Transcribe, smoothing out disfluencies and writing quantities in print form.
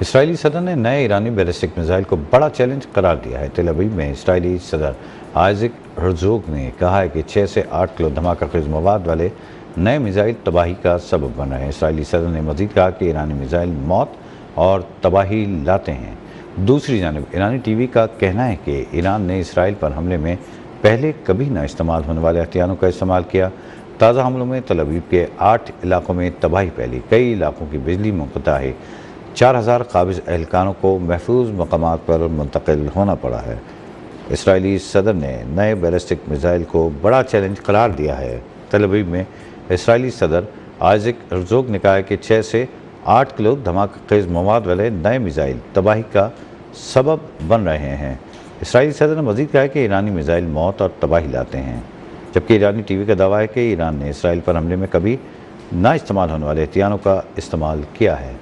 اسرائیلی صدر نے نئے ایرانی بیلسٹک میزائل کو بڑا چیلنج قرار دیا ہے۔ تل ابیب میں اسرائیلی صدر آئزک ہرزوگ نے کہا ہے کہ 6 سے 8 کلو دھماکہ خیز مواد والے نئے میزائل تباہی کا سبب بن رہے ہیں۔ اسرائیلی صدر نے مزید کہا کہ ایرانی میزائل موت اور تباہی لاتے ہیں۔ دوسری جانب ایرانی ٹی وی کا کہنا ہے کہ ایران نے اسرائیل پر حملے میں پہلے کبھی نہ استعمال ہونے والے ہتھیاروں کا استعمال کیا۔ تازہ حملوں میں تل ابیب کے 8 علاقوں میں تباہی پھیلی، کئی علاقوں کی بجلی منقطع ہے، 4000 قابض اہلکاروں کو محفوظ مقامات پر منتقل ہونا پڑا ہے۔ اسرائیلی صدر نے نئے بیلسٹک میزائل کو بڑا چیلنج قرار دیا ہے۔ تل ابیب میں اسرائیلی صدر آئزک ہرزوگ نے کہا کہ 6 سے 8 کلو دھماکہ خیز مواد والے نئے میزائل تباہی کا سبب بن رہے ہیں۔ اسرائیلی صدر نے مزید کہا کہ ایرانی میزائل موت اور تباہی لاتے ہیں، جبکہ ایرانی ٹی وی کا دعویٰ ہے کہ ایران نے اسرائیل پر حملے میں کبھی نہ استعمال ہونے والے ہتھیاروں کا استعمال کیا ہے۔